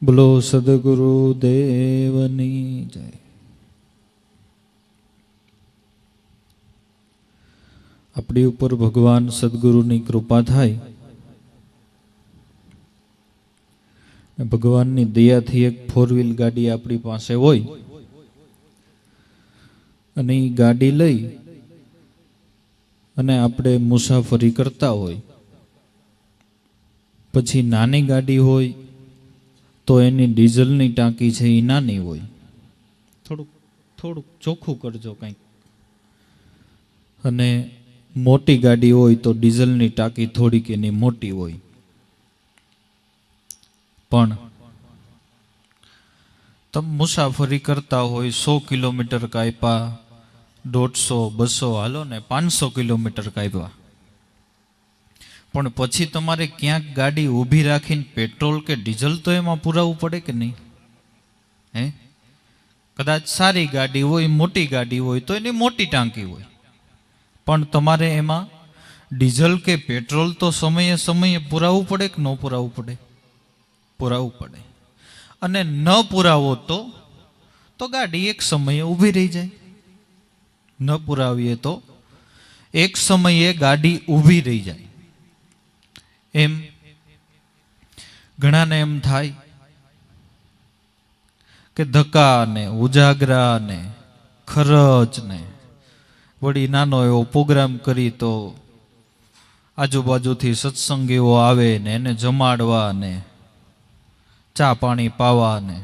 બોલો સદગુરુ દેવની જય। આપણી ઉપર ભગવાન સદગુરુની કૃપા થાય, ભગવાનની દયાથી એક 4 વ્હીલ ગાડી આપણી પાસે હોય અને એ ગાડી લઈ અને આપણે મુસાફરી કરતા હોય, પછી નાની ગાડી હોય તો એની ડીઝલની ટાંકી છે એ નાની હોય, થોડુંક ચોખ્ખું કરજો કંઈક, અને મોટી ગાડી હોય તો ડીઝલની ટાંકી થોડીક એની મોટી હોય। પણ તમે મુસાફરી કરતા હોય, 100 કિલોમીટર કાપ્યા, 150, 200 હાલો ને 500 કિલોમીટર કાપ્યા, પણ પછી તમારે ક્યાંક ગાડી ઊભી રાખીને પેટ્રોલ કે ડીઝલ તો એમાં પુરાવવું પડે કે નહીં? હે, કદાચ સારી ગાડી હોય, મોટી ગાડી હોય તો એની મોટી ટાંકી હોય, પણ તમારે એમાં ડીઝલ કે પેટ્રોલ તો સમયે સમયે પુરાવવું પડે કે ન પુરાવવું પડે? પુરાવવું પડે। અને ન પુરાવો તો ગાડી એક સમયે ઊભી રહી જાય। ન પુરાવીએ તો એક સમયે ગાડી ઊભી રહી જાય। એમ ઘણાને એમ થાય કે ધક્કા ને ઉજાગરા ને ખર્ચ ને વળી નાનો એવો પ્રોગ્રામ કરી તો આજુબાજુથી સત્સંગીઓ આવે ને એને જમાડવા ને ચા પાણી પાવા ને,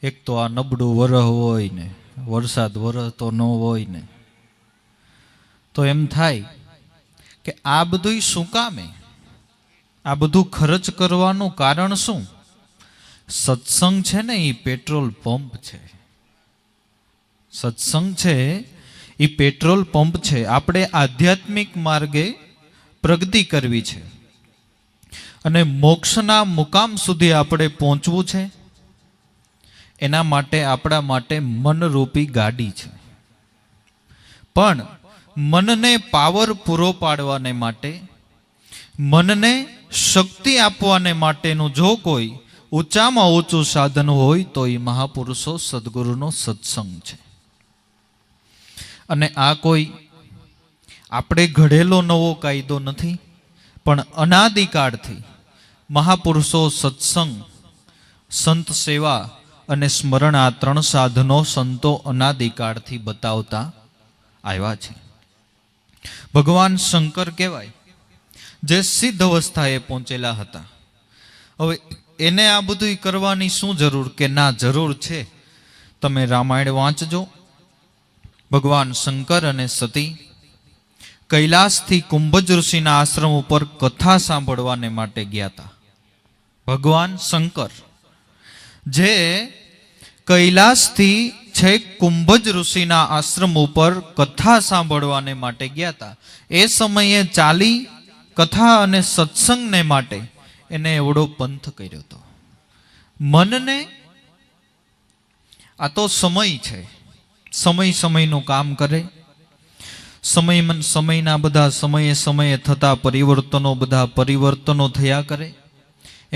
એક તો આ નબળું વરહ હોય ને વરસાદ વરસતો ન હોય ને, તો એમ થાય કે આ બધું શું કામે? આ બધું ખર્ચ કરવાનું કારણ શું? સત્સંગ છે ને એ પેટ્રોલ પંપ છે। સત્સંગ છે એ પેટ્રોલ પંપ છે। આપણે આધ્યાત્મિક માર્ગે પ્રગતિ કરવી છે અને મોક્ષના મુકામ સુધી આપણે પહોંચવું છે। એના માટે આપણા માટે મનરૂપી ગાડી છે, પણ મનને પાવર પૂરો પાડવાને માટે, મનને શક્તિ આપવાને માટેનું જો કોઈ ઊંચામાં ઊંચું સાધન હોય તો એ મહાપુરુષો સદગુરુનો સત્સંગ છે। અને આ કોઈ આપણે ઘડેલો નવો કાયદો નથી, પણ અનાદિકાળથી મહાપુરુષો સત્સંગ, સંત સેવા અને સ્મરણ, આ 3 સાધનો સંતો અનાદિકાળથી બતાવતા આવ્યા છે। ભગવાન શંકર કહેવાય, જે સિદ્ધ અવસ્થાએ પહોંચેલા હતા। હવે એને આ બધું કરવાની શું જરૂર? કે ના, જરૂર છે। તમે રામાયણ વાંચજો। ભગવાન શંકર અને સતી કૈલાસથી કુંભજ ઋષિના આશ્રમ ઉપર કથા સાંભળવાને માટે ગયા હતા। ભગવાન શંકર જે કૈલાસથી છેક કુંભજ ઋષિના આશ્રમ ઉપર કથા સાંભળવાને માટે ગયા હતા, એ સમયે ચાલી કથા અને સત્સંગને માટે એને એવડો પંથ કર્યો હતો। મનને આ તો સમય છે, સમય સમયનું કામ કરે। સમયના બધા સમયે થતા પરિવર્તનો, બધા પરિવર્તનો થયા કરે।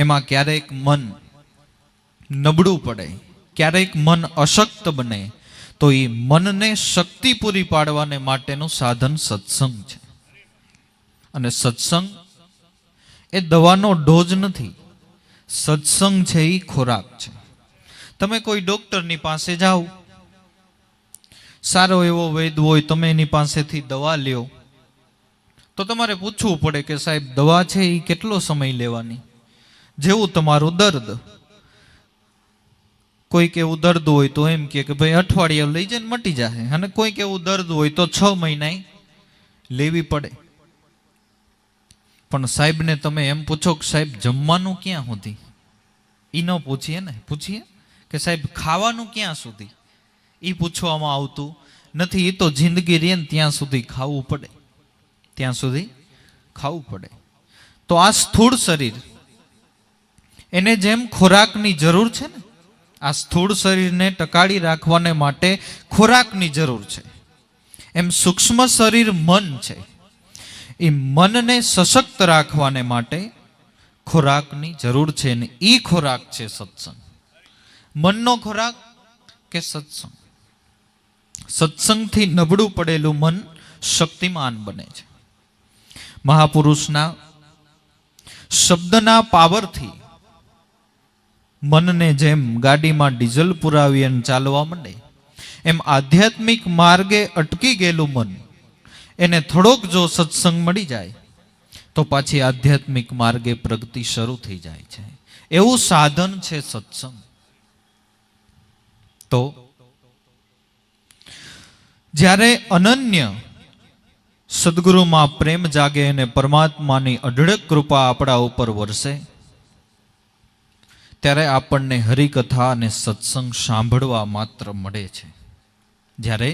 એમાં ક્યારેક મન નબળું પડે, ક્યારેક મન અશક્ત બને, તો એ મનને શક્તિ પૂરી પાડવાને માટેનું સાધન સત્સંગ છે। અને સત્સંગ એ દવાનો ડોઝ નથી, સત્સંગ છે એ ખોરાક છે। તમે કોઈ ડોક્ટરની પાસે જાઓ, સારો એવો વૈદ્ય હોય, તમે એની પાસેથી દવા લ્યો તો તમારે પૂછવું પડે કે સાહેબ દવા છે એ કેટલો સમય લેવાની? જેવું તમારું દર્દ, કોઈક એવું દર્દ હોય તો એમ કે ભાઈ અઠવાડિયે લઈ જઈને મટી જશે, અને કોઈક એવું દર્દ હોય તો 6 મહિના લેવી પડે। પણ સાહેબને તમે એમ પૂછો કે સાહેબ જમવાનું ક્યાં સુધી? એ ન પૂછીએ ને, પૂછીએ કે સાહેબ ખાવાનું ક્યાં સુધી? એ પૂછવામાં આવતું નથી। એ તો જિંદગી રહે ને ત્યાં સુધી ખાવું પડે, ત્યાં સુધી ખાવું પડે। તો આ સ્થૂળ શરીર, એને જેમ ખોરાકની જરૂર છે ને, આ સ્થૂળ શરીરને ટકાવી રાખવાને માટે ખોરાકની જરૂર છે, એમ સૂક્ષ્મ શરીર મન છે, એ મનને સશક્ત રાખવાને માટે ખોરાકની જરૂર છે ને એ ખોરાક છે સત્સંગ. મનનો ખોરાક કે સત્સંગ? સત્સંગથી નબળું પડેલું મન શક્તિમાન બને છે. મહાપુરુષના શબ્દના પાવરથી મનને જેમ ગાડીમાં ડીઝલ પુરાવી અને ચાલવા માંડે, એમ આધ્યાત્મિક માર્ગે અટકી ગયેલું મન એને થોડોક જો સત્સંગ મળી જાય તો પાછી આધ્યાત્મિક માર્ગે પ્રગતિ શરૂ થઈ જાય છે. એવું સાધન છે સત્સંગ. તો જ્યારે અનન્ય સદગુરુમાં પ્રેમ જાગે અને પરમાત્માની અઢળક કૃપા આપણા ઉપર વરસે, ત્યારે આપણને હરિકથા અને સત્સંગ સાંભળવા માત્ર મળે છે. જ્યારે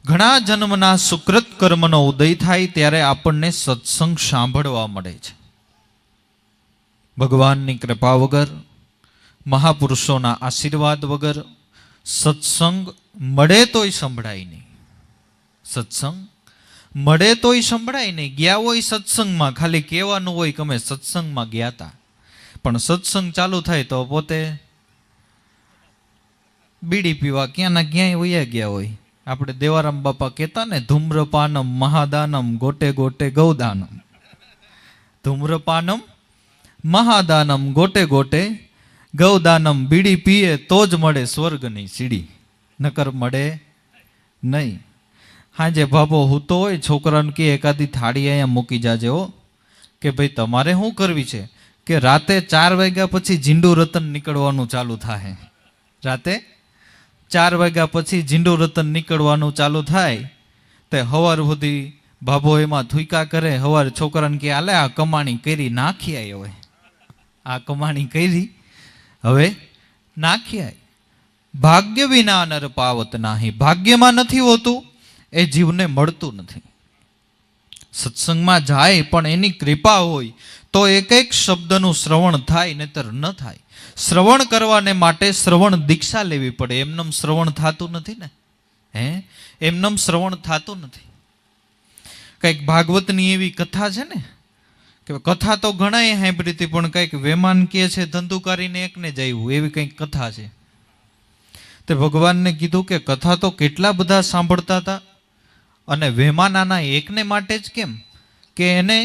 ઘણા જન્મના સુકૃત કર્મનો ઉદય થાય ત્યારે આપણને સત્સંગ સાંભળવા મળે છે. ભગવાનની કૃપા વગર, મહાપુરુષોના આશીર્વાદ વગર સત્સંગ મળે તોય સંભળાય નહીં. સત્સંગ મળે તોય સંભળાય નહીં. ગયા હોય સત્સંગમાં, ખાલી કહેવાનું હોય કે અમે સત્સંગમાં ગયા હતા, પણ સત્સંગ ચાલુ થાય તો પોતે બીડી પીવા ક્યાંના ક્યાંય વયા ગયા હોય. આપણે દેવારામ બાપા કહેતા ને, ધૂમ્રપાનમ મહાદાનમ ગોટે ગોટે ગૌદાનમ. ધૂમ્રપાનમ મહાદાનમ ગોટે ગોટે ગૌદાનમ. બીડી પીએ તો જ મળે સ્વર્ગની સીડી, નકર મળે નહીં. હાજે બાબો હું તો હોય, છોકરાને કે એકાદી થાળી અહીંયા મૂકી જાજે હો, કે ભાઈ તમારે શું કરવી છે કે રાતે 4 વાગ્યા પછી ઝીંડુ રતન નીકળવાનું ચાલુ થાય. રાતે 4 વાગ્યા પછી ઝીંડુ રતન નીકળવાનું ચાલુ થાય તે હવાર સુધી ભાભો એમાં થૂકા કરે. હવારે છોકરાને કે આલે આ કમાણી કરી નાખી આવી, હવે આ કમાણી કરી હવે નાખી આવી. ભાગ્ય વિના નર પાવત નાહી. ભાગ્યમાં નથી હોતું, એ જીવને મળતું નથી. સત્સંગમાં જાય પણ એની કૃપા હોય તો એક એક શબ્દનું શ્રવણ થાય, નહીતર ન થાય. શ્રવણ કરવાને માટે શ્રવણ દીક્ષા લેવી પડે. એમનેમ શ્રવણ થતું નથી ને, એમનેમ શ્રવણ થતું નથી. કંઈક ભાગવતની એવી કથા છે ને, કે કથા તો ઘણાએ સાંભળી હતી, પણ કંઈક વેમાન કહે છે ધંધુકારીને એકને જ આવ્યું, એવી કંઈક કથા છે. તે ભગવાનને કીધું કે કથા તો કેટલા બધા સાંભળતા હતા, અને વેમાનાના એકને માટે જ કેમ? કે એને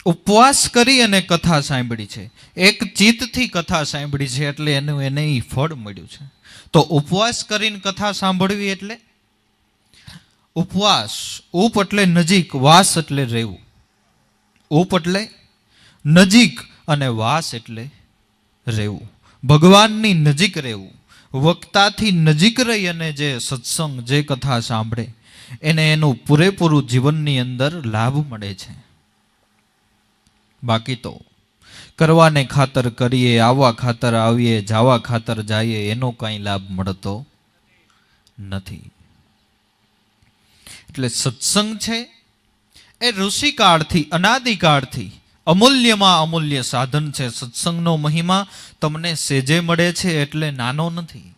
ઉપવાસ કરી અને કથા સાંભળી છે, એક ચિત્તથી કથા સાંભળી છે, એટલે એનું એને ફળ મળ્યું છે. તો ઉપવાસ કરીને કથા સાંભળવી એટલે ઉપવાસ. ઉપ એટલે નજીક, વાસ એટલે રહેવું. ઉપ એટલે નજીક અને વાસ એટલે રહેવું. ભગવાનની નજીક રહેવું. વક્તાથી નજીક રહી અને જે સત્સંગ, જે કથા સાંભળે એને એનું પૂરેપૂરું જીવનની અંદર લાભ મળે છે. બાકી તો કરવાને ખાતર કરીએ, આવવા ખાતર આવીએ, જાવા ખાતર જઈએ, એનો કાંઈ લાભ મળતો નથી. એટલે સત્સંગ છે એ ઋષિકાળથી, અનાદિકાળથી અમૂલ્યમાં અમૂલ્ય સાધન છે. સત્સંગનો મહિમા તમને સેજે મળે છે એટલે નાનો નથી.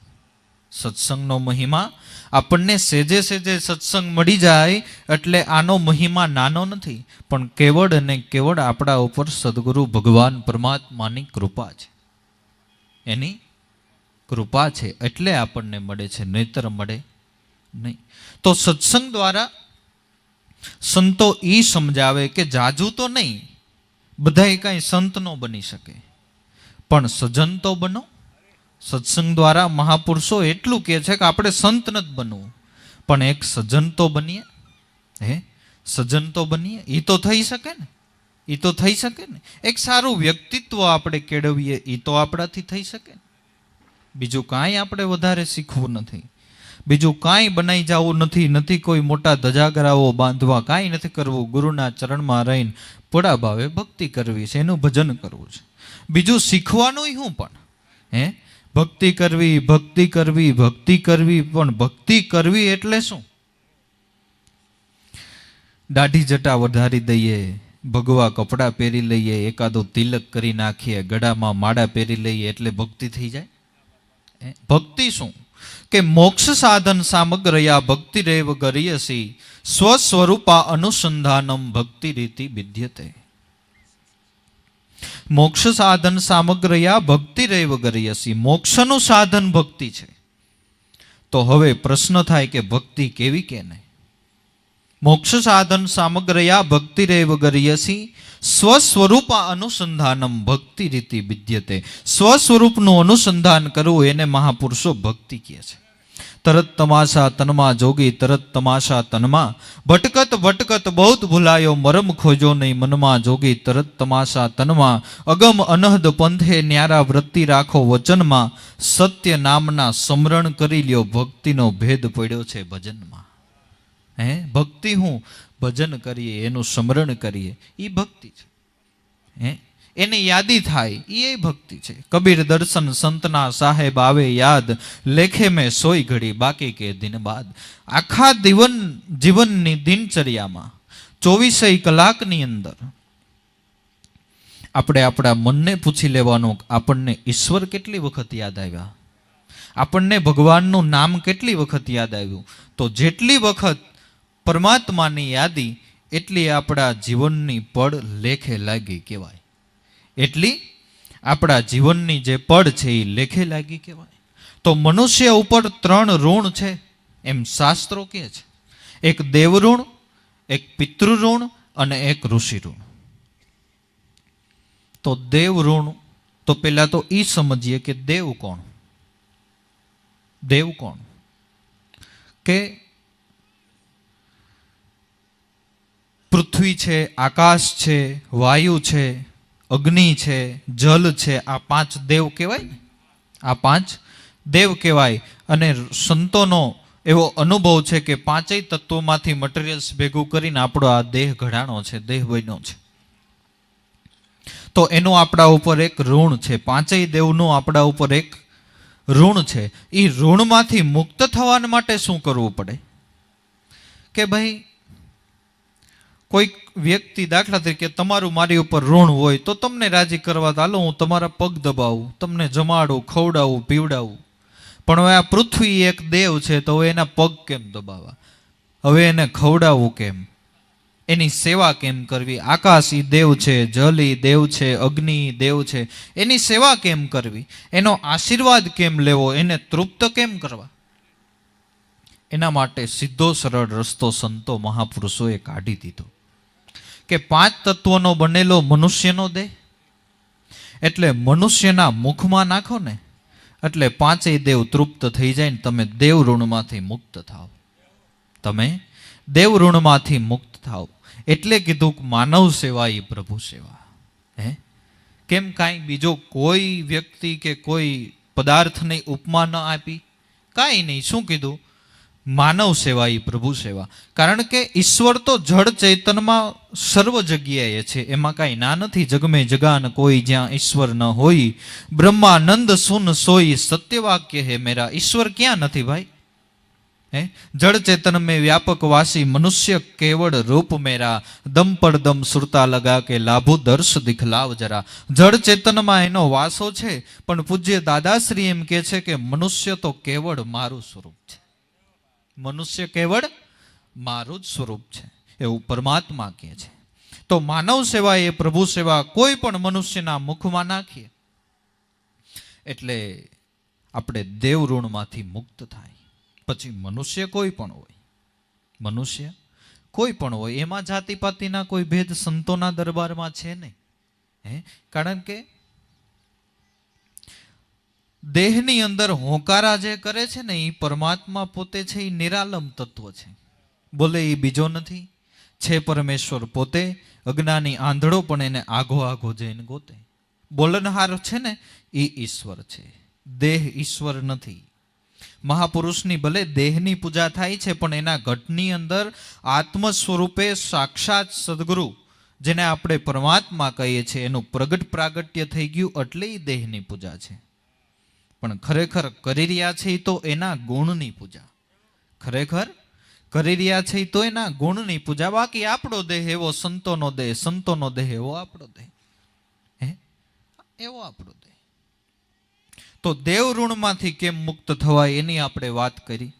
સત્સંગનો મહિમા આપણને સેજે સેજે સત્સંગ મળી જાય એટલે આનો મહિમા નાનો નથી, પણ કેવળ અને કેવળ આપણા ઉપર સદગુરુ ભગવાન પરમાત્માની કૃપા છે. એની કૃપા છે એટલે આપણને મળે છે, નહીતર મળે નહીં. તો સત્સંગ દ્વારા સંતો એ સમજાવે કે જાજુ તો નહીં, બધાય કાંઈ સંત ન બની શકે, પણ સજ્જન તો બનો. સત્સંગ દ્વારા મહાપુરુષો એટલું કહે છે કે આપણે સંત નથી બનવું, પણ એક સજ્જન તો બનીએ. સજ્જન તો બનીએ. એ તો થઈ શકે ને, એ તો થઈ શકે ને. એક સારું વ્યક્તિત્વ આપણે કેળવીએ, એ તો આપણાથી થઈ શકે. બીજું કાંઈ આપણે વધારે શીખવું નથી, બીજું કાંઈ બનાવી જવું નથી, નથી કોઈ મોટા ધજાગરાઓ બાંધવા, કાંઈ નથી કરવું. ગુરુના ચરણમાં રહીને પોળા ભાવે ભક્તિ કરવી છે, એનું ભજન કરવું છે. બીજું શીખવાનું શું પણ? ભક્તિ કરવી, ભક્તિ કરવી, ભક્તિ કરવી. પણ ભક્તિ કરવી એટલે શું? દાઢી જટા વધારી દઈએ, ભગવા કપડાં પહેરી લઈએ, એકાદો તિલક કરી નાખીએ, ગળામાં માળા પહેરી લઈએ એટલે ભક્તિ થઈ જાય? ભક્તિ શું? કે મોક્ષ સાધન સામગ્રયા ભક્તિ રેવ ગરીયસી સ્વસ્વરૂપા અનુસંધાનમ ભક્તિ રીતિ વિદ્યતે. મોક્ષ સાધન સામગ્રયા ભક્તિ રેવ ગરિયસી. મોક્ષનું સાધન ભક્તિ છે. તો હવે પ્રશ્ન થાય કે ભક્તિ કેવી કે નહીં? મોક્ષ સાધન સામગ્રયા ભક્તિ રેવ ગરિયસી સ્વસ્વરૂપા અનુસંધાનમ ભક્તિ રીતિ વિદ્યતે. સ્વસ્વરૂપનું અનુસંધાન કરવું એને મહાપુરુષો ભક્તિ કહે છે. તરત તમાશા તનમાં જોગી તરત તમાશા તનમાં, ભટકત ભટકત બહુત ભૂલાયો મરમ ખોજો નહીં મનમાં જોગી તરત તમાશા તનમાં, અગમ અનહદ પંથે ન્યારા વૃત્તિ રાખો વચનમાં, સત્ય નામના સમરણ કરી લ્યો ભક્તિનો ભેદ પડ્યો છે ભજનમાં. ભક્તિ હું ભજન કરીએ એનું સ્મરણ કરીએ એ ભક્તિ છે. એની યાદી થાય એ ભક્તિ છે. કબીર દર્શન સંતના સાહેબ આવે યાદ, લેખે મેં સોઈ ઘડી બાકી કે દિન બાદ. આખા જીવનની દિનચર્યામાં 24 કલાકની અંદર આપણે આપણા મનને પૂછી લેવાનું, આપણને ઈશ્વર કેટલી વખત યાદ આવ્યા, આપણને ભગવાનનું નામ કેટલી વખત યાદ આવ્યું. તો જેટલી વખત પરમાત્માની યાદી એટલી આપણા જીવનની પડ લેખે લાગી કહેવાય. એટલી આપણા જીવનની જે પડ છે એ લેખે લાગી કહેવાય. તો મનુષ્ય ઉપર 3 ઋણ છે એમ શાસ્ત્રો કહે છે. એક દેવ ઋણ, એક પિતૃ ઋણ અને એક ઋષિ ઋણ. તો દેવ ઋણ તો પેલા તો એ સમજીએ કે દેવ કોણ? દેવ કોણ? કે પૃથ્વી છે, આકાશ છે, વાયુ છે, અગ્નિ છે, જલ છે, આ 5 દેવ કહેવાય ને. આ 5 દેવ કહેવાય. અને સંતોનો એવો અનુભવ છે કે 5 તત્વોમાંથી મટીરિયલ્સ ભેગું કરીને આપણો આ દેહ ઘડાણો છે, દેહ બન્યો છે. તો એનું આપણા ઉપર એક ઋણ છે. 5 દેવનું આપણા ઉપર એક ઋણ છે. એ ઋણમાંથી મુક્ત થવા માટે શું કરવું પડે? કે ભાઈ કોઈક વ્યક્તિ દાખલા તરીકે તમારું મારી ઉપર ઋણ હોય તો તમને રાજી કરવા ચાલો હું તમારા પગ દબાવું, તમને જમાડું, ખવડાવું, પીવડાવું. પણ હવે આ પૃથ્વી એક દેવ છે તો હવે એના પગ કેમ દબાવવા? હવે એને ખવડાવવું કેમ? એની સેવા કેમ કરવી? આકાશ ઈ દેવ છે, જલ ઈ દેવ છે, અગ્નિ દેવ છે, એની સેવા કેમ કરવી? એનો આશીર્વાદ કેમ લેવો? એને તૃપ્ત કેમ કરવા? એના માટે સીધો સરળ રસ્તો સંતો મહાપુરુષોએ કાઢી દીધો કે 5 તત્વોનો બનેલો મનુષ્યનો દેહ, એટલે મનુષ્યના મુખમાં નાખો ને એટલે 5 દેવ તૃપ્ત થઈ જાય ને તમે દેવ ઋણમાંથી મુક્ત થાવ. તમે દેવ ઋણમાંથી મુક્ત થાવ. એટલે કીધું માનવ સેવા એ પ્રભુ સેવા. કેમ કાંઈ બીજો કોઈ વ્યક્તિ કે કોઈ પદાર્થની ઉપમા ન આપી? કાંઈ નહીં. શું કીધું? માનવ સેવા એ પ્રભુ સેવા. કારણ કે ઈશ્વર તો જળ ચૈતનમાં સર્વ જગ્યાએ છે, એમાં કાંઈ ના નથી. જગમે જગાન કોઈ જ્યાં ઈશ્વર ન હોય, બ્રહ્માનંદ સુન સોઈ સત્ય વાક્ય હે મેરા. ઈશ્વર ક્યાં નથી ભાઈ? જળ ચેતન में व्यापक वासी मनुष्य केवल रूप मेरा, दम पर दम सुरता लगा के लाभो दर्श दिखलाव जरा. જળ ચેતનમાં એનો વાસો છે, પણ પૂજ્ય દાદાશ્રી એમ કહે છે કે મનુષ્ય તો કેવળ મારું સ્વરૂપ છે. મનુષ્ય કેવળ મારું જ સ્વરૂપ છે એવું પરમાત્મા કહે છે. તો માનવ સેવા એ પ્રભુ સેવા કોઈ પણ મનુષ્યના મુખમાં નાખીએ એટલે આપણે દેવ ઋણમાંથી મુક્ત થાય. પછી મનુષ્ય કોઈ પણ હોય, મનુષ્ય કોઈ પણ હોય, એમાં જાતિપાતિના કોઈ ભેદ સંતોના દરબારમાં છે નહીં. કારણ કે દેહની અંદર હોંકારા જે કરે છે ને એ પરમાત્મા પોતે છે, એ નિરાલમ તત્વ છે. બોલે એ બીજો નથી, છે પરમેશ્વર પોતે. અજ્ઞાની આંધળો પણ એને આઘો આઘો જઈને ગોતે. બોલનહાર છે ને એ ઈશ્વર છે, દેહ ઈશ્વર નથી. મહાપુરુષની ભલે દેહની પૂજા થાય છે, પણ એના ઘટની અંદર આત્મ સ્વરૂપે સાક્ષાત સદગુરુ જેને આપણે પરમાત્મા કહીએ છીએ એનું પ્રગટ પ્રાગટ્ય થઈ ગયું એટલે એ દેહની પૂજા છે. પણ ખરેખર કરી રહ્યા છે તો એના ગુણની પૂજા. ખરેખર કરી રહ્યા છે તો એના ગુણની પૂજા. બાકી આપણો દેહ એવો સંતોનો દેહ, સંતોનો દેહ એવો આપણો દેહ, એવો આપણો દેહ. તો દેવ ઋણમાંથી કેમ મુક્ત થવાય એની આપણે વાત કરી.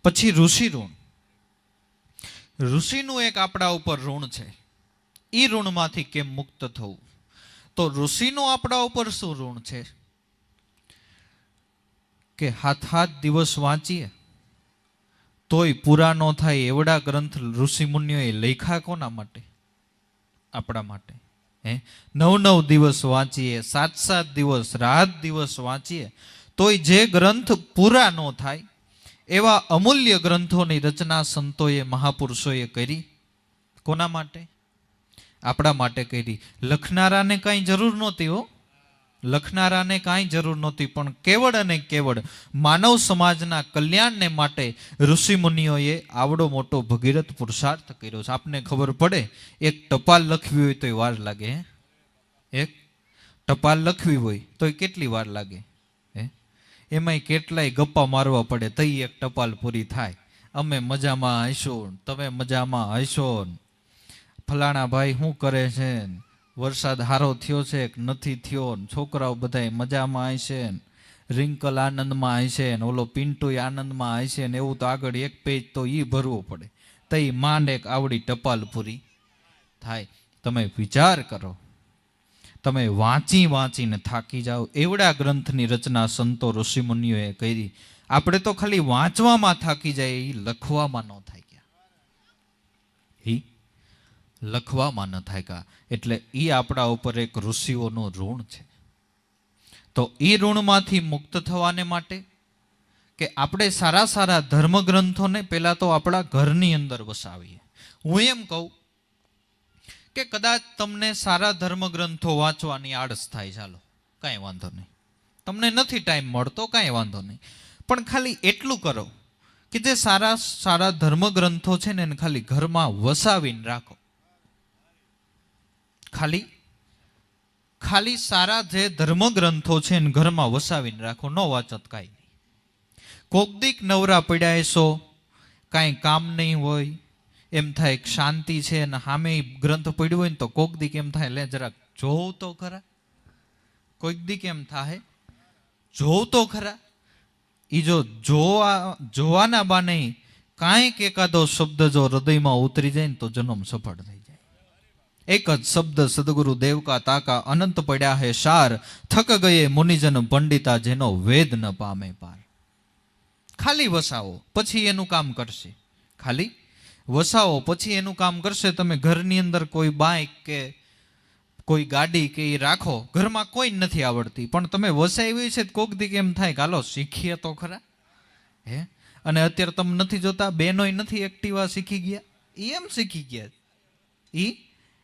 પછી ઋષિ ઋણ. ઋષિનું એક આપણા ઉપર ઋણ છે. એ ઋણમાંથી કેમ મુક્ત થવું? તો ઋષિનું આપણા ઉપર શું ઋણ છે કે હાથ દિવસ વાંચીએ તોય પૂરા ન થાય એવડા ગ્રંથ ઋષિ મુનિઓએ લખ્યા કોના માટે? આપણા માટે. 9 દિવસ વાંચીએ, 7 દિવસ રાત દિવસ વાંચીએ તોય જે ગ્રંથ પૂરા ન થાય એવા અમૂલ્ય ગ્રંથોની રચના સંતોએ મહાપુરુષોએ કરી. કોના માટે? આપણા માટે કરી. લખનારાને કાંઈ જરૂર નહોતી હો, લખનારાને કાંઈ જરૂર નહોતી, પણ કેવળ અને કેવળ માનવ સમાજના કલ્યાણને માટે ઋષિ મુનિઓએ આવડો મોટો ભગીરથ પુરુષાર્થ કર્યો છે. આપને ખબર પડે, એક ટપાલ લખવી હોય તોય વાર લાગે. એક ટપાલ લખવી હોય તોય કેટલી વાર લાગે? એમાંય કેટલાય ગપ્પા મારવા પડે તઈ એક ટપાલ પૂરી થાય. અમે મજામાં હશો, તમે મજામાં હશો, ફલાણા ભાઈ શું કરે છે, વરસાદ હારો થયો છે કે નથી થયો, છોકરાઓ બધા મજામાં હશે, રિંકલ આનંદમાં હશે, ઓલો પિન્ટુય આનંદમાં હશે ને, એવું તો આગળ એક પેજ તો ઈ ભરવું પડે તઈ માંડ એક આવડી ટપાલ પૂરી થાય. તમે વિચાર કરો, તમે વાંચી વાંચીને થાકી જાઓ એવડા ગ્રંથની રચના સંતો ઋષિમુનિઓએ કરી. આપણે તો ખાલી વાંચવામાં થાકી જાય, એ લખવામાં ન થાય ગયા, એ લખવામાં ન થાય કા. એટલે એ આપણા ઉપર એક ઋષિઓનું ઋણ છે. તો એ ઋણમાંથી મુક્ત થવાને માટે કે આપણે સારા સારા ધર્મગ્રંથોને પહેલા તો આપણા ઘરની અંદર વસાવીએ. હું એમ કહું કે કદાચ તમને સારા ધર્મગ્રંથો વાંચવાની આળસ થાય, ચાલો કાંઈ વાંધો નહીં, તમને નથી ટાઈમ મળતો કાંઈ વાંધો નહીં, પણ ખાલી એટલું કરો કે જે સારા સારા ધર્મગ્રંથો છે ને એને ખાલી ઘરમાં વસાવીને રાખો. ખાલી સારા જે ધર્મગ્રંથો છે ને ઘરમાં વસાવીને રાખો, ન વાંચત કાંઈ નહીં. કોક દીક નવરા પડ્યા હશો, કાંઈ કામ નહીં હોય, એમ થાય શાંતિ છે ને સામે ગ્રંથ પડ્યો હોય ને તો કોક દીક એમ થાય લે જરાક જોવું તો ખરા, કોઈક દીક એમ થાય જોવું તો ખરા. એ જો જોવાના બાને કાંઈક એકાદો શબ્દ જો હૃદયમાં ઉતરી જાય ને તો જન્મ સફળ થઈ જાય. એક જ શબ્દ સદગુરુ દેવ કા તાકા અનંત પડ્યા હે સાર, થક ગયે મુનિજન પંડિતા જેનો વેદ ન પામે પાર. ખાલી વસાવો પછી એનું કામ કરશે, ખાલી વસાવો પછી એનું કામ કરશે. તમે ઘરની અંદર કોઈ બાઇક કે કોઈ ગાડી કે એ રાખો, ઘરમાં કોઈ નથી આવડતી પણ તમે વસાવી છે કોક દીક એમ થાય કે હાલો શીખીએ તો ખરા. અને અત્યારે તમે નથી જોતા બેનોય નથી એક્ટિવા શીખી ગયા, એમ શીખી ગયા,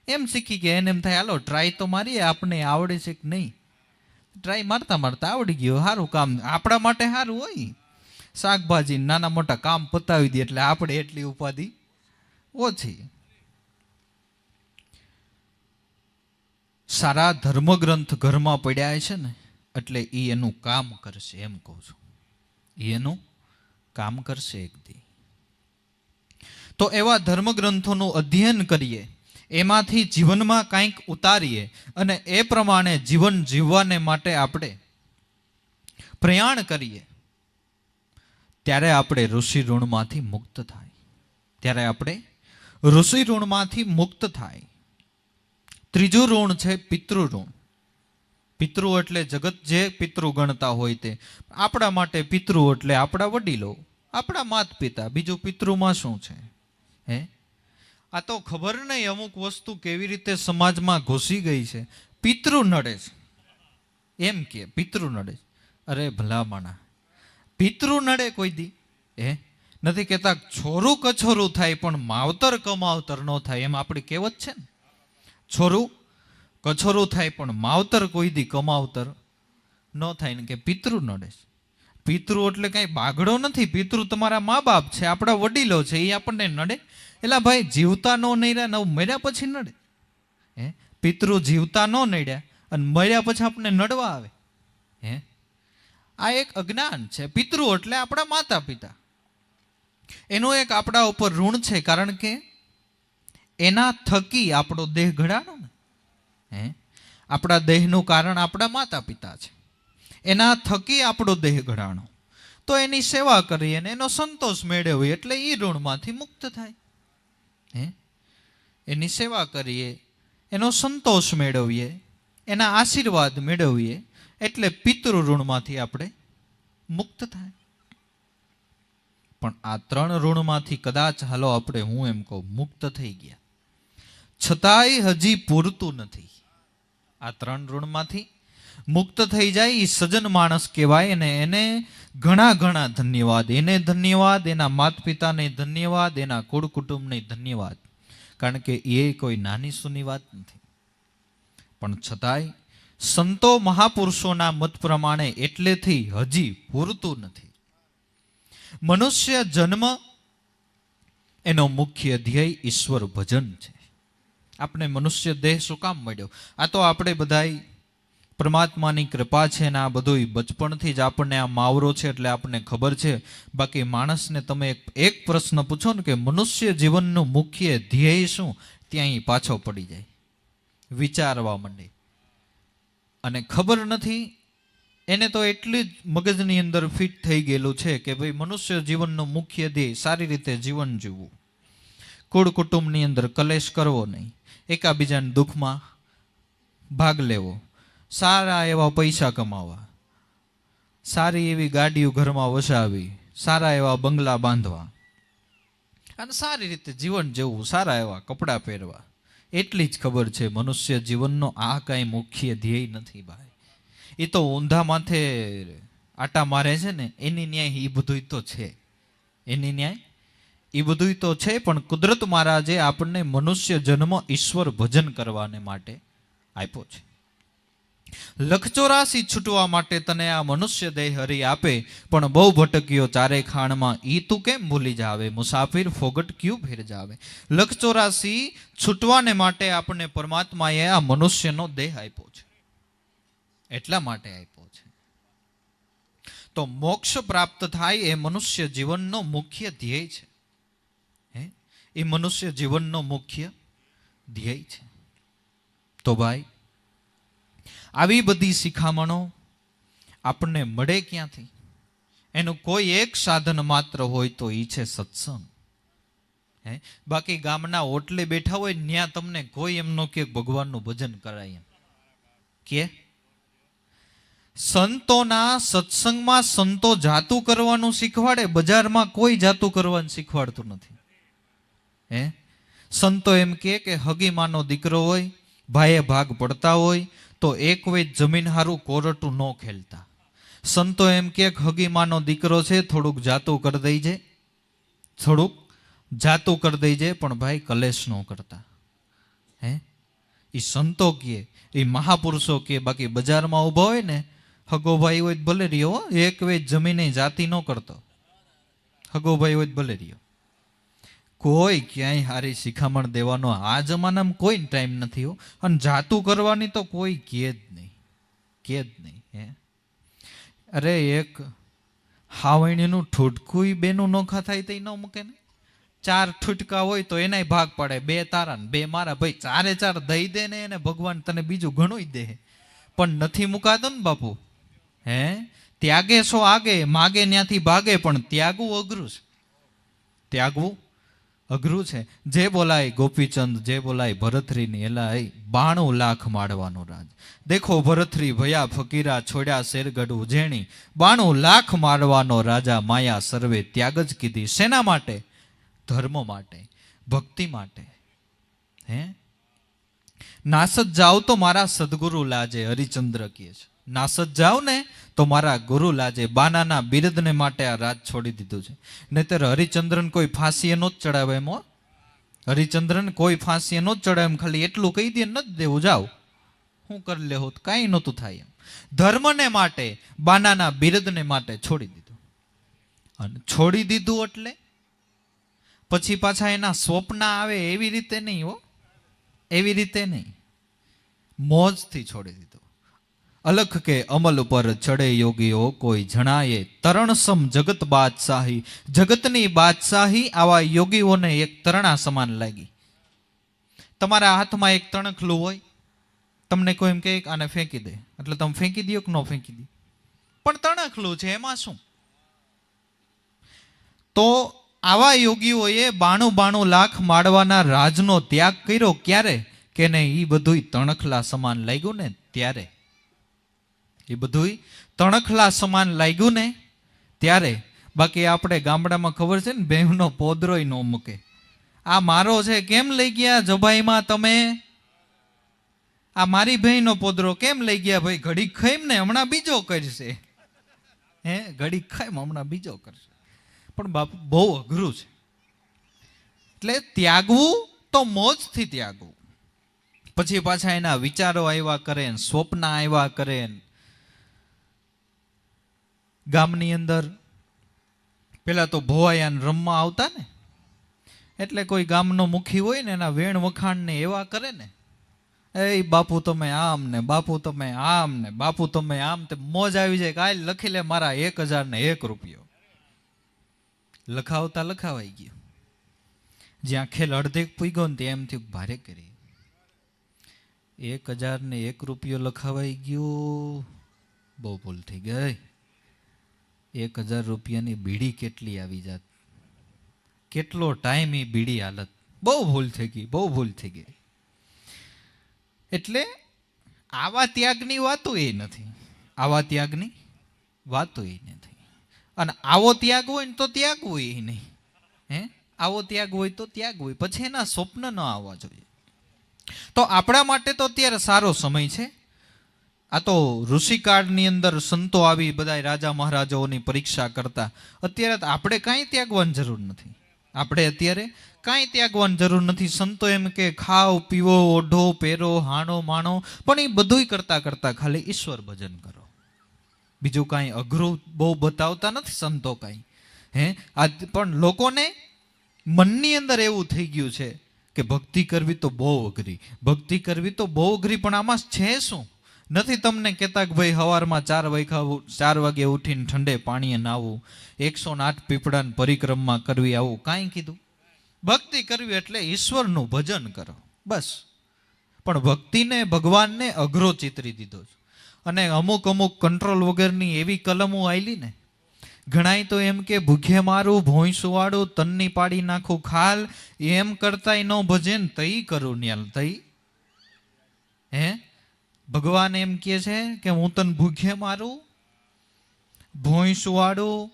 એમ શીખી ગયા. એને એમ થાય હાલો ટ્રાય તો મારીએ, આપણે આવડે છે કે નહીં. ટ્રાય મારતા મારતા આવડી ગયો, સારું કામ આપણા માટે સારું હોય. શાકભાજી નાના મોટા કામ પતાવી દે એટલે આપણે એટલી ઉપાધિ ઓછી. સારા ધર્મગ્રંથ ઘરમાં પડ્યા છે ને એટલે એ એનું કામ કરશે, એમ કહું છું, એનું કામ કરશે એક દી. તો એવા ધર્મગ્રંથોનું અધ્યયન કરીએ, એમાંથી જીવનમાં કંઈક ઉતારીએ અને એ પ્રમાણે જીવન જીવવાને માટે આપણે પ્રયાણ કરીએ, ત્યારે આપણે ઋષિ ઋણમાંથી મુક્ત થાય. ત્યારે આપણે ઋષિ ઋણમાંથી મુક્ત થાય. ત્રીજું ઋણ છે પિતૃ ઋણ. પિતૃ એટલે જગત જે પિતૃ ગણતા હોય તે. આપણા માટે પિતૃ એટલે આપણા વડીલો, આપણા માત પિતા. બીજું પિતૃમાં શું છે? આ તો ખબર નહીં અમુક વસ્તુ કેવી રીતે સમાજમાં ઘૂસી ગઈ છે. પિતૃ નડે છે એમ કે પિતૃ નડે. અરે ભલામણા, પિતૃ નડે કોઈ દી નથી કહેતા છોરું કછોરું થાય પણ માવતર કમાવતર ન થાય, એમ આપણી કહેવત છે ને. છોરું કછોરું થાય પણ માવતર કોઈ દી કમાવતર ન થાય ને કે પિતૃ નડે. પિતૃ એટલે કાંઈ બાગડો નથી, પિતૃ તમારા મા બાપ છે, આપણા વડીલો છે, એ આપણને નડે. એલા ભાઈ જીવતા ન નડ્યા ને મર્યા પછી નડે. પિતૃ જીવતા ન નડ્યા અને મર્યા પછી આપણને નડવા આવે. આ એક અજ્ઞાન છે. પિતૃ એટલે આપણા માતા પિતા, એનું એક આપણા ઉપર ઋણ છે, કારણ કે એના થકી આપણો દેહ ઘડાનો ને. આપણા દેહનું કારણ આપણા માતા પિતા છે, એના થકી આપણો દેહ ઘડાણો. તો એની સેવા કરીએ અને એનો સંતોષ મેળવીએ એટલે એ ઋણમાંથી મુક્ત થાય. એની સેવા કરીએ, એનો સંતોષ મેળવીએ એના આશીર્વાદ મેળવીએ એટલે પિતૃ ઋણમાંથી આપણે મુક્ત થાય. પણ આ 3 ઋણમાંથી કદાચ હાલો આપણે હું એમ કહું મુક્ત થઈ ગયા, છતાંય હજી પૂરતું નથી. આ 3 ઋણમાંથી મુક્ત થઈ જાય એ સજ્જન માણસ કહેવાય. અને એને ઘણા ઘણા ધન્યવાદ, એને ધન્યવાદ, એના માતા પિતાને ધન્યવાદ, એના કુળ કુટુંબને ધન્યવાદ. કારણ કે એ કોઈ નાની સૂની વાત નથી. પણ છતાંય સંતો મહાપુરુષોના મત પ્રમાણે એટલેથી હજી પૂરતું નથી. મનુષ્ય જન્મ એનો મુખ્ય ધ્યેય ઈશ્વર ભજન છે. આપણે મનુષ્ય દેહ શું કામ મળ્યો? આ તો આપણે બધાય પરમાત્માની કૃપા છે ને આ બધું બચપણથી જ આપણને આ માવરો છે એટલે આપણને ખબર છે. બાકી માણસને તમે એક પ્રશ્ન પૂછો ને કે મનુષ્ય જીવનનું મુખ્ય ધ્યેય શું, ત્યાં એ પાછો પડી જાય, વિચારવા માંડે. અને ખબર નથી એને તો એટલી જ મગજની અંદર ફિટ થઈ ગયેલું છે કે ભાઈ મનુષ્ય જીવનનું મુખ્ય ધ્યેય સારી રીતે જીવન જીવવું, કુળ કુટુંબની અંદર કલેશ કરવો નહીં, એકાબીજાના દુઃખમાં ભાગ લેવો, સારા એવા પૈસા કમાવા, સારી એવી ગાડીઓ ઘરમાં વસાવી, સારા એવા બંગલા બાંધવા અને સારી રીતે જીવન જીવવું, સારા એવા કપડાં પહેરવા. એટલી જ ખબર છે. મનુષ્ય જીવનનો આ કાંઈ મુખ્ય ધ્યેય નથી ભાઈ. એ તો ઊંધા માથે આટા મારે છે ને એની ન્યાય એ બધું તો છે, એની ન્યાય એ બધું તો છે. પણ કુદરત મહારાજે આપણને મનુષ્ય જન્મ ઈશ્વર ભજન કરવાને માટે આપ્યો છે. 184 છૂટવા માટે તને આ મનુષ્ય દેહ હરી આપે, પણ બહુ ભટક્યો ચારે ખાણમાં, ઈ તું કેમ ભૂલી જાવે, મુસાફિર ફોગટ ક્યું ફેર જાવે. 184 છૂટવાને માટે આપણને પરમાત્માએ આ મનુષ્યનો દેહ આપ્યો છે, એટલા માટે આપ્યો છે. તો મોક્ષ પ્રાપ્ત થાય એ મનુષ્ય જીવનનો મુખ્ય ધ્યેય છે. એ મનુષ્ય જીવનનો મુખ્ય ધ્યેય છે. તો ભાઈ આવી બધી શિખામણો આપણને મળે ક્યાંથી? એનું કોઈ એક સાધન માત્ર હોય તો એ છે સત્સંગ. બાકી ગામના ઓટલે બેઠા હોય ત્યાં તમને કોઈ એમનો કે ભગવાનનું ભજન કરાય એમ કે સંતોના સત્સંગમાં સંતો જાતું કરવાનું શીખવાડે, બજારમાં કોઈ જાતું કરવાનું શીખવાડતું નથી. સંતો એમ કે હગીમાનો દીકરો હોય, ભાઈએ ભાગ પડતા હોય તો એક વેચ જમીન હારું કોરટું ન ખેલતા. સંતો એમ કે હગીમાનો દીકરો છે થોડુંક જાતું કરી દેજે, થોડુંક જાતું કરી દેજે, પણ ભાઈ કલેશ ન કરતા. એ સંતો કહે, એ મહાપુરુષો કહે. બાકી બજારમાં ઊભા હોય ને હગો ભાઈ હોય ભલે રહ્યો, એક વેચ જમીને જાતિ ન કરતો, હગો ભાઈ હોય ભલે રહ્યો. કોઈ ક્યાંય હારી શિખામણ દેવાનો આ જમાનામાં કોઈ ટાઈમ નથી હો. અને જાતું કરવાની તો કોઈ કે જ નહીં, કે જ નહીં. અરે એક હાવણીનું ઠૂટકું બેનું નોખા થાય તો ન મૂકે ને. 4 ઠૂટકા હોય તો એનાય ભાગ પડે, 2 તારા ને 2 મારા. ભાઈ 4 દઈ દે ને એને ભગવાન તને બીજું ઘણું દે. પણ નથી મુકાતો ને બાપુ. ત્યાગે સો આગે, માગે ત્યાંથી ભાગે, પણ ત્યાગવું અઘરું છે. ત્યાગવું અઘરું છે. જે બોલાય ગોપીચંદ, જે બોલાય ભરતરીની એલા 92 લાખ માળવાનો રાજ. દેખો ભરતરી ભયા ફકીરા, છોડ્યા શેરગઢ ઉજેણી, 92 લાખ મારવાનો રાજા, માયા સર્વે ત્યાગ જ કીધી. શેના માટે? ધર્મ માટે, ભક્તિ માટે. નાસત જાવ તો મારા સદગુરુ લાજે, હરિચંદ્ર કહે છે. નાસત જાવ ને તો મારા ગુરુ લાજે. બાનાના બિરદને માટે આ રાજ છોડી દીધું છે. નહીતર હરિચંદ્રન કોઈ ફાંસી નો જ ચડાવે એમ. હરિચંદ્રન કોઈ ફાંસી નો જ ચડાવે એમ. ખાલી એટલું કહી દે, નથી દેવું, જાઓ હું કરી લેહો, કાંઈ નહોતું થાય એમ. ધર્મને માટે, બાનાના બિરદને માટે છોડી દીધું. અને છોડી દીધું એટલે પછી પાછા એના સ્વપ્ન આવે એવી રીતે નહીં હો, એવી રીતે નહીં, મોજથી છોડી દીધું. અલખ કે અમલ ઉપર ચડે યોગીઓ, કોઈ જણાય તરણસમ જગત બાદશાહી. જગતની બાદશાહી આવા યોગીઓને એક તરણા સમાન લાગી. તમારા હાથમાં એક તણખલું હોય, તમને કોઈ એમ કહે આને ફેંકી દે, એટલે તમે ફેંકી દો કે ન ફેંકી દો, પણ તણખલું છે એમાં શું? તો આવા યોગીઓએ 92 લાખ માળવાના રાજનો ત્યાગ કર્યો. ક્યારે? કે ને એ બધું તણખલા સમાન લાગ્યું ને ત્યારે. એ બધું તણખલા સમાન લાગ્યું ને ત્યારે. બાકી આપણે ગામડામાં ખબર છે ને, બેહનો પોદરોય ન મૂકે. આ મારો છે કેમ લઈ ગયા જબાઈમાં તમે? આ મારી બહેનો પોદરો કેમ લઈ ગયા? ભાઈ ઘડીક ખાઈમ ને હમણાં બીજો કરશે. ઘડીક ખાઈમ હમણાં બીજો કરશે. પણ બાપુ બહુ અઘરું છે. એટલે ત્યાગવું તો મોજથી ત્યાગવું. પછી પાછા એના વિચારો આવ્યા કરે, સ્વપ્ન આવ્યા કરે. ગામની અંદર પેલા તો ભોવાયાને રમવા આવતા ને, એટલે કોઈ ગામનો મુખી હોય ને એના વેણ વખાણ ને એવા કરે ને, એ બાપુ તમે આમ ને બાપુ તમે આમ ને બાપુ તમે આમ. તે મોજ આવી જાય. કાલ લખી લે મારા 1001 રૂપિયો. લખાવતા લખાવાઈ ગયું. જ્યાં ખેલ અડધેક પૂગ્યો ને તેમ થયું ભારે કરી. 1001 રૂપિયો લખાવાઈ ગયો. બહુ ભૂલ થઈ ગઈ. 1000 રૂપિયાની બીડી કેટલી આવી જાત. કેટલો ટાઈમ એ બીડી હાલત. બહુ ભૂલ થઈ ગઈ, બહુ ભૂલ થઈ ગઈ. એટલે આવા ત્યાગની વાતો એ નથી. આવા ત્યાગની વાતો એ નથી. અને આવો ત્યાગ હોય ને તો ત્યાગ હોય એ નહીં. આવો ત્યાગ હોય તો ત્યાગ હોય. પછી એના સ્વપ્ન ન આવવા જોઈએ. તો આપણા માટે તો અત્યારે સારો સમય છે. આ તો ઋષિકાળની અંદર સંતો આવી બધા રાજા મહારાજાઓની પરીક્ષા કરતા. અત્યારે આપણે કાંઈ ત્યાગવાની જરૂર નથી. આપણે અત્યારે કાંઈ ત્યાગવાની જરૂર નથી. સંતો એમ કે ખાઓ પીવો ઓઢો પહેરો હાણો માણો, પણ એ બધુંય કરતા કરતા ખાલી ઈશ્વર ભજન કરો. બીજું કાંઈ અઘરું બહુ બતાવતા નથી સંતો કાંઈ. આ પણ લોકોને મનની અંદર એવું થઈ ગયું છે કે ભક્તિ કરવી તો બહુ અઘરી, ભક્તિ કરવી તો બહુ અઘરી. પણ આમાં છે શું? નથી તમને કહેતા કે ભાઈ સવારમાં 4 વાગે ઉઠીને ઠંડે પાણીએ નાવું, 108 પીપળાની પરિક્રમા કરવી, આવું કાંઈ કીધું? ભક્તિ કરવી એટલે ઈશ્વરનું ભજન કરો, બસ. પણ ભક્તિને ભગવાનને અઘરો ચિતરી દીધો છે. અને અમુક કંટ્રોલ વગરની એવી કલમો આવેલી ને. ઘણાય તો એમ કે ભૂખે મારું ભોંય સુવાડું તનની પાડી નાખું ખાલ, એમ કરતાય ન ભજે ને તઈ કરું ન્યાલ તઈ. ભગવાન એમ કહે છે કે હું તને ભૂખે મારું ભોંય સુવાડું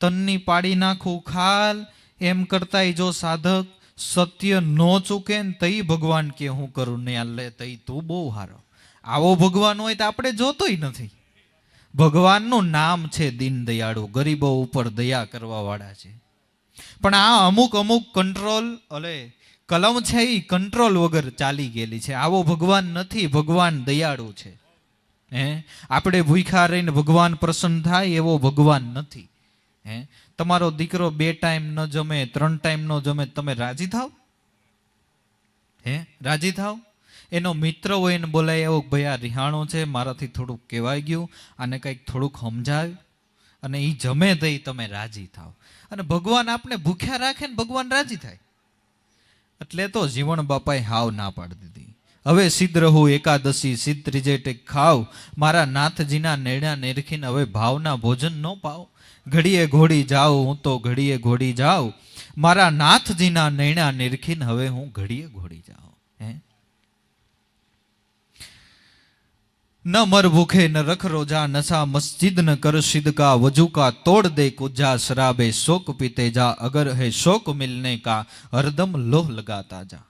તનની પાડી નાખું ખાલ, એમ કરતાય જો સાધક સત્ય ન ચૂકે ને તઈ ભગવાન કે હું કરું ન્યાલ લે તઈ તું બહુ હારો. આવો ભગવાન હોય તો આપણે જોતોય નથી. ભગવાનનું નામ છે દીન દયાળુ, ગરીબો ઉપર દયા કરવા વાળા છે. પણ આ અમુક કંટ્રોલ કલમ છે એ કંટ્રોલ વગર ચાલી ગયેલી છે. આવો ભગવાન નથી. ભગવાન દયાળુ છે. આપણે ભૂખ્યા રહીને ભગવાન પ્રસન્ન થાય એવો ભગવાન નથી. તમારો દીકરો 2 ટાઈમ ન જમે 3 ટાઈમ ન જમે, તમે રાજી થાવ? રાજી થાવ? એનો મિત્ર હોય એને બોલાય એવો ભાઈ આ રિહાણો છે, મારાથી થોડુંક કહેવાય ગયું, આને કંઈક થોડુંક સમજાવ્યું, અને એ જમે તો તમે રાજી થાવ. અને ભગવાન આપણે ભૂખ્યા રાખે ને ભગવાન રાજી થાય. એટલે તો જીવણ બાપાએ હાવ ના પાડી દીધી. હવે સિદ્ધ રહું એકાદશી સિદ્ધ ત્રીજે ટેક ખાવ, મારા નાથજીના નેણા નેરખીને હવે ભાવના ભોજન ન પાવ. ઘડીએ ઘોડી જાઉં હું તો ઘડીએ ઘોડી જાઉં, મારા નાથજીના નેણા નિરખીને હવે હું ઘડીએ ઘોડી જાઉં. ન મર ભૂખે ન રખ રોજા, નશા મસ્જિદ ન કર સિદકા, વજૂકા તોડ દે કુજા શરાબે શોક પીતે જા, અગર હે શોક મિલને કા હરદમ લોહ લગાતા જા.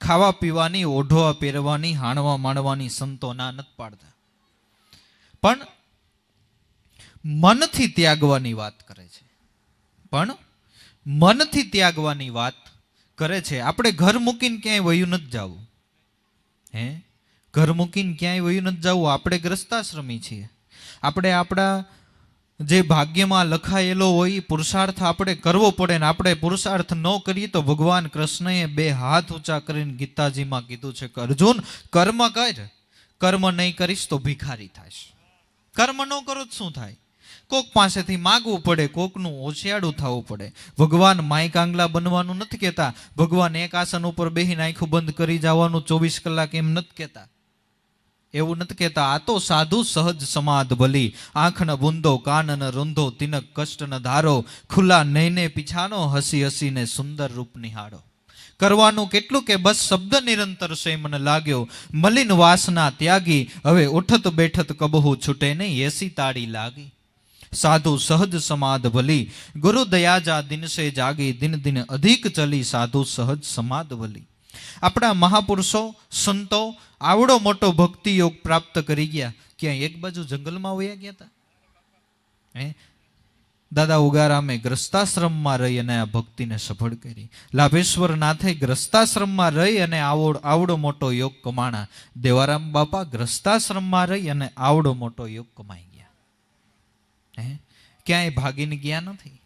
ખાવા પીવાની ઓઢવા પહેરવાની હાણવા માણવાની સંતો ના નથી પાડતા, પણ મનથી ત્યાગવાની વાત કરે છે. પણ મનથી ત્યાગવાની વાત કરે છે. આપણે ઘર મૂકીને ક્યાંય વયું નથી જવું. ઘર મૂકીને ક્યાંય વયું નથી જવું. આપણે ગ્રસ્તાશ્રમી છીએ. આપણે આપણા જે ભાગ્યમાં લખાયેલો હોય પુરુષાર્થ આપણે કરવો પડે ને આપણે પુરુષાર્થ ન કરીએ તો ભગવાન કૃષ્ણએ 2 હાથ ઊંચા કરીને ગીતાજીમાં કીધું છે કે અર્જુન કર્મ કર, કર્મ નહીં કરીશ તો ભિખારી થાશ. કર્મ ન કરો તો શું થાય? કોક પાસેથી માગવું પડે, કોકનું ઓશિયાળું થવું પડે. ભગવાન માય કાંગલા બનવાનું નથી કહેતા. ભગવાન એક આસન ઉપર બેહીને આંખું બંધ કરી જવાનું 24 કલાક એમ નથી કહેતા. એવું નથી કહેતા. આ તો સાધુ સહજ સમાધ ભલી, આંખ ન બુંદો કાન ન રૂંધો, તિનક કષ્ટ ન ધારો, ખુલ્લા નયને પીછાનો, હસી હસીને સુંદર રૂપ નિહાળો. કરવાનું કેટલું કે બસ શબ્દ નિરંતર છે મને લાગ્યો, મલિન વાસના ત્યાગી, હવે ઉઠત બેઠત કબહુ છૂટે નહીં, એસી તાળી લાગી. સાધુ સહજ સમાધ ભલી, ગુરુ દયાજા દિન સે જાગી, દિન દિન અધિક ચલી, સાધુ સહજ સમાધ ભલી. આપણા મહાપુરુષો સંતો આવડો મોટો ભક્તિ યોગ પ્રાપ્ત કરી ગયા, ક્યાં એક બાજુ જંગલમાં વયા ગયા હતા. દાદા ઉગારામે ગ્રસ્તાશ્રમમાં રહી અને આ ભક્તિને સફળ કરી. લાભેશ્વર નાથે ગ્રસ્તાશ્રમમાં રહી અને આવડો મોટો યોગ કમાણા. દેવારામ બાપા ગ્રસ્તાશ્રમમાં રહી અને આવડો મોટો યોગ કમાઈ ગયા. ક્યાંય ભાગીને ગયા નથી.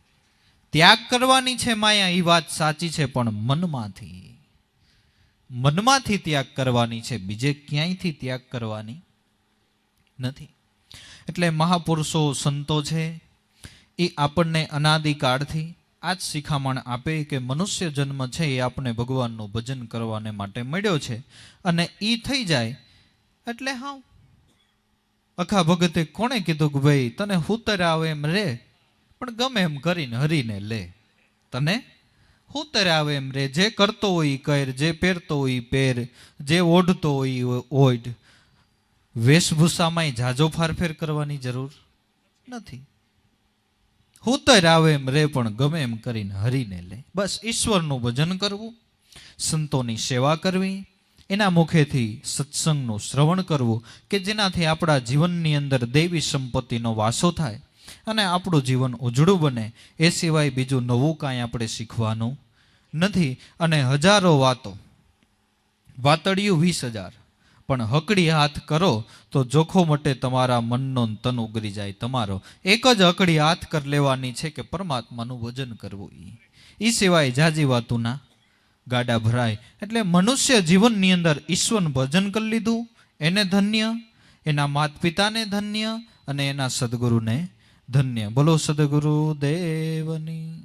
ત્યાગ કરવાની છે માયા, એ વાત સાચી છે, પણ મનમાંથી ત્યાગ કરવાની છે, બીજે ક્યાંયથી ત્યાગ કરવાની નથી. એટલે મહાપુરુષો સંતો છે એ આપણને અનાદિકાળથી આ જ શિખામણ આપે કે મનુષ્ય જન્મ છે એ આપણે ભગવાનનું ભજન કરવાને માટે મળ્યો છે, અને એ થઈ જાય એટલે હા. અખા ભગતે કોણે કીધું કે ભાઈ તને હુતર આવે એમ રે, પણ ગમે એમ કરીને હરીને લે. તને હુતર આવે એમ રે, જે કરતો હોય એ કર, જે પહેરતો હોય એ પહેર, જે ઓઢતો હોય એ ઓઢ. વેશભૂષામાં જાજો ફારફેર કરવાની જરૂર નથી. હુતર આવે એમ રે, પણ ગમે એમ કરીને હરીને લે. બસ ઈશ્વરનું ભજન કરવું, સંતોની સેવા કરવી, એના મુખેથી સત્સંગનું શ્રવણ કરવું કે જેનાથી આપણા જીવનની અંદર દેવી સંપત્તિનો વાસો થાય અને આપણું જીવન ઉજળું બને. એ સિવાય બીજું નવું કાંઈ આપણે શીખવાનું નથી. અને હજારો વાતડિયું 20,000, પણ હકડી હાથ કરો તો જોખો મટે તમારા મનનો તન ઉગરી જાય તમારો. એક જ હકડી હાથ કરી લેવાની છે કે પરમાત્માનું ભજન કરવું. એ સિવાય જાજી વાતુના ગાડા ભરાય. એટલે મનુષ્ય જીવનની અંદર ઈશ્વર ભજન કરી લીધું એને ધન્ય, એના માતા પિતાને ધન્ય અને એના સદગુરુને ધન્ય. બોલો સદગુરુ દેવની.